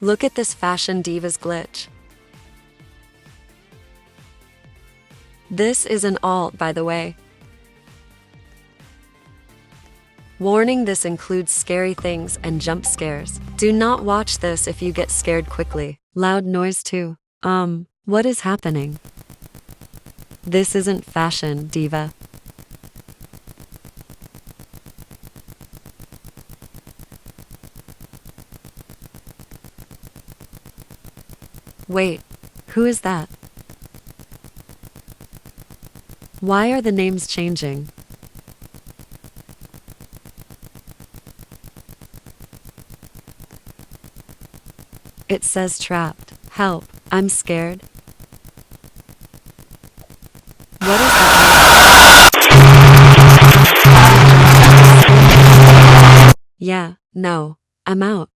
Look at this fashion diva's glitch. This is an alt, by the way. Warning: this includes scary things and jump scares. Do not watch this if you get scared quickly. Loud noise too. What is happening? This isn't fashion, diva. Wait, who is that? Why are the names changing? It says trapped. Help, I'm scared. What is that? Yeah, no, I'm out.